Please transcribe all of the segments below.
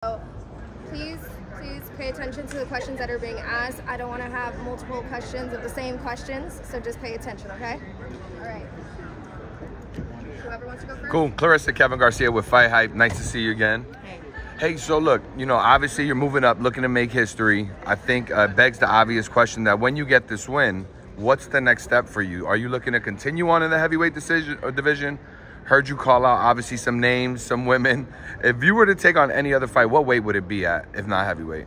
So please pay attention to the questions that are being asked. I don't want to have multiple questions of the same questions, so just pay attention, okay? All right. Whoever wants to go first. Cool. Claressa, Kevin Garcia with Fight Hype. Nice to see you again. Hey, so look, you know, obviously you're moving up, looking to make history. I think begs the obvious question that when you get this win, what's the next step for you? Are you looking to continue on in the heavyweight division? Heard you call out, obviously, some names, some women. If you were to take on any other fight, what weight would it be at, if not heavyweight?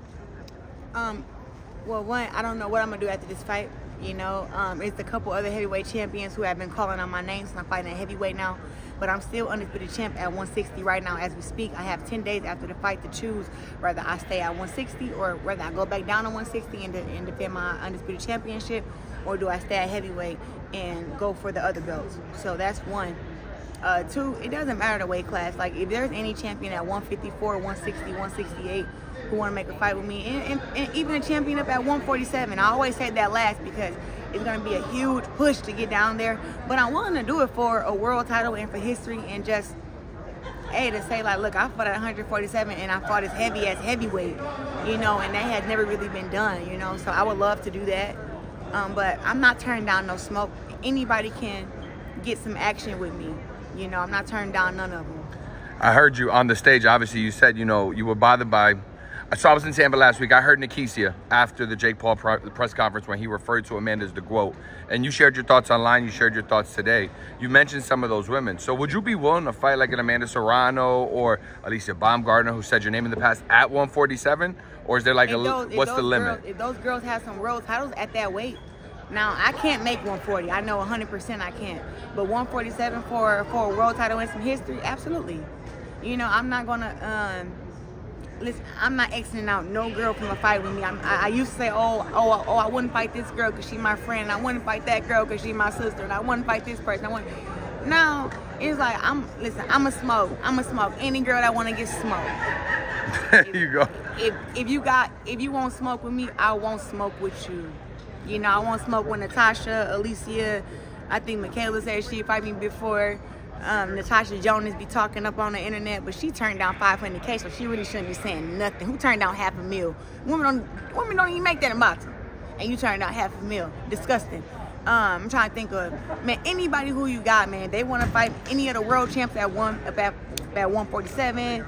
Well, one, I don't know what I'm going to do after this fight. You know, it's a couple other heavyweight champions who have been calling on my name, so I'm fighting at heavyweight now. But I'm still undisputed champ at 160 right now as we speak. I have 10 days after the fight to choose whether I stay at 160 or whether I go back down to 160 and defend my undisputed championship, or do I stay at heavyweight and go for the other belts. So that's one. Two, it doesn't matter the weight class. Like, if there's any champion at 154, 160, 168 who want to make a fight with me, and even a champion up at 147, I always say that last because it's going to be a huge push to get down there. But I'm willing to do it for a world title and for history, and just, hey, to say, like, look, I fought at 147 and I fought as heavy as heavyweight, you know, and that had never really been done, you know. So I would love to do that. But I'm not turning down no smoke. Anybody can get some action with me. You know, I'm not turning down none of them. I heard you on the stage. Obviously, you said, you know, you were bothered by... So I was in Tampa last week. I heard Nikisia after the Jake Paul press conference when he referred to Amanda as the GOAT. And you shared your thoughts online. You shared your thoughts today. You mentioned some of those women. So would you be willing to fight like an Amanda Serrano or Alicia Baumgardner, who said your name in the past, at 147? Or is there like what's the limit? If those girls have some world titles at that weight, now, I can't make 140. I know 100% I can't. But 147 for a world title and some history, absolutely. You know, I'm not going to, listen, I'm not exiting out no girl from a fight with me. I used to say, oh, I wouldn't fight this girl because she's my friend. I wouldn't fight that girl because she's my sister. And I wouldn't fight this person. Now, it's like, I'm a smoke. I'm a smoke any girl that want to get smoked. There you go. If you won't smoke with me, I won't smoke with you. You know, I won't smoke with Natasha, Alicia. I think Michaela said she'd fight me before. Natasha Jonas be talking up on the internet, but she turned down 500K, so she really shouldn't be saying nothing. Who turned down $500,000? Women don't even make that in boxing. And you turned down $500,000. Disgusting. I'm trying to think of, man, anybody who you got, man. They want to fight any of the world champs at 147,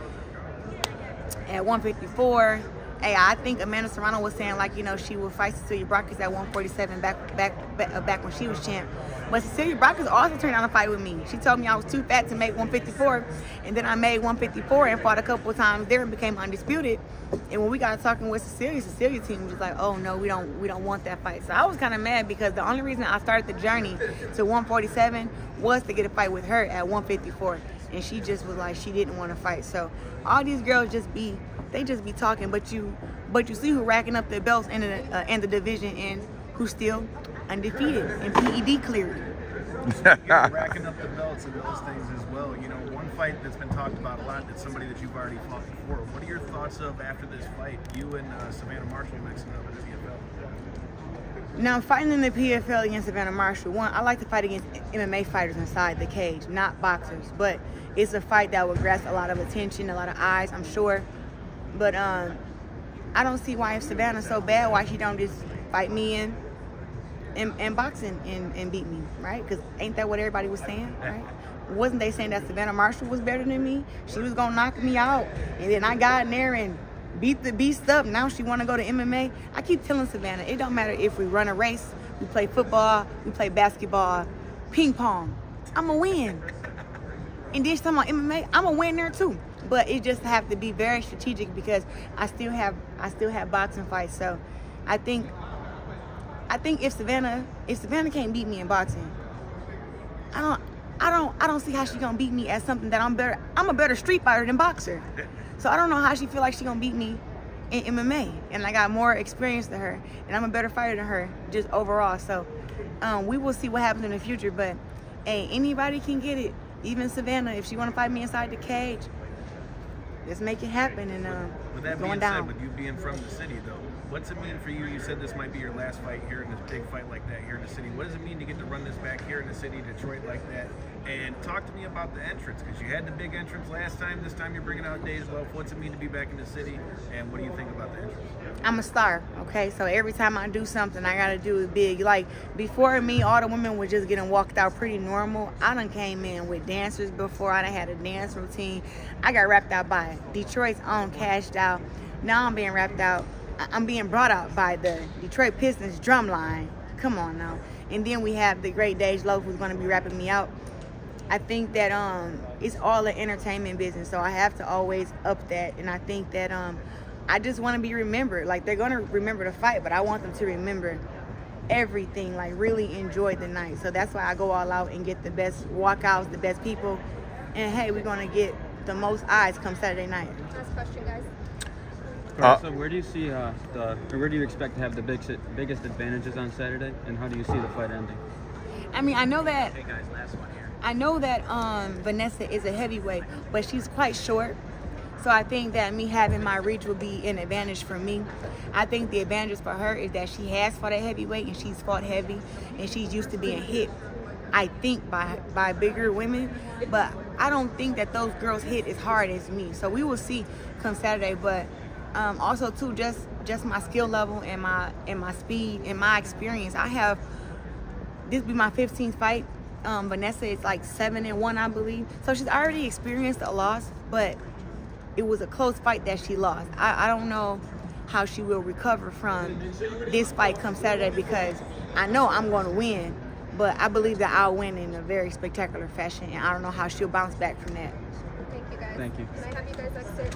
at 154. Hey, I think Amanda Serrano was saying, like, you know, she would fight Cecilia Braekhus at 147 back when she was champ. But Cecilia Braekhus also turned down a fight with me. She told me I was too fat to make 154, and then I made 154 and fought a couple of times there and became undisputed. And when we got talking with Cecilia's team was like, oh no, we don't want that fight. So I was kind of mad because the only reason I started the journey to 147 was to get a fight with her at 154, and she just was like, she didn't want to fight. So all these girls just be talking, but you see who racking up their belts in the division and who's still undefeated and PED cleared. You're racking up the belts and those things as well. You know, one fight that's been talked about a lot, that's somebody that you've already fought before. What are your thoughts of after this fight, you and Savannah Marshall mixing up in the PFL? Now, fighting in the PFL against Savannah Marshall, one, I like to fight against MMA fighters inside the cage, not boxers. But it's a fight that would grasp a lot of attention, a lot of eyes, I'm sure. But I don't see why, if Savannah's so bad, why she don't just fight me in boxing and beat me, right? Because ain't that what everybody was saying, right? Wasn't they saying that Savannah Marshall was better than me? She was going to knock me out. And then I got in there and beat the beast up. Now she want to go to MMA. I keep telling Savannah, it don't matter if we run a race, we play football, we play basketball, ping pong. I'm going to win. And then she's talking about MMA, I'm going to win there too. But it just have to be very strategic because I still have boxing fights. So I think if Savannah can't beat me in boxing, I don't see how she's gonna beat me at something that I'm a better street fighter than boxer. So I don't know how she feel like she's gonna beat me in MMA. And I got more experience than her, and I'm a better fighter than her just overall. So we will see what happens in the future. But hey, anybody can get it. Even Savannah, if she wanna fight me inside the cage, let's make it happen. And with that being said, with you being from the city though, what's it mean for you? You said this might be your last fight here in this big fight like that here in the city. What does it mean to get to run this back here in the city, Detroit, like that? And talk to me about the entrance, because you had the big entrance last time. This time you're bringing out Dej Loaf. What's it mean to be back in the city, and what do you think about the entrance? I'm a star, okay? So every time I do something, I gotta do it big. Like, before me, all the women were just getting walked out pretty normal. I done came in with dancers before. I done had a dance routine. I got wrapped out by Detroit's own Cashed Out. Now I'm being wrapped out. I'm being brought out by the Detroit Pistons drum line. Come on now. And then we have the great Dej Loaf, who's gonna be wrapping me out. I think that it's all an entertainment business, so I have to always up that. And I think that I just want to be remembered. Like, they're going to remember the fight, but I want them to remember everything, like really enjoy the night. So that's why I go all out and get the best walkouts, the best people. And hey, we're going to get the most eyes come Saturday night. Last question, guys. So where do you see where do you expect to have the biggest advantages on Saturday, and how do you see the fight ending? I mean, I know that Hey guys, last one here. I know that Vanessa is a heavyweight, but she's quite short. So I think that me having my reach will be an advantage for me. I think the advantage for her is that she has fought at heavyweight and she's fought heavy, and she's used to being hit, I think, by bigger women. But I don't think that those girls hit as hard as me. So we will see come Saturday. But also too, just my skill level and my speed and my experience. This will be my 15th fight. Vanessa is like 7-1, I believe. So she's already experienced a loss, but it was a close fight that she lost. I don't know how she will recover from this fight come Saturday, because I know I'm going to win, but I believe that I'll win in a very spectacular fashion, and I don't know how she'll bounce back from that. Thank you, guys. Thank you. Can I have you guys exit?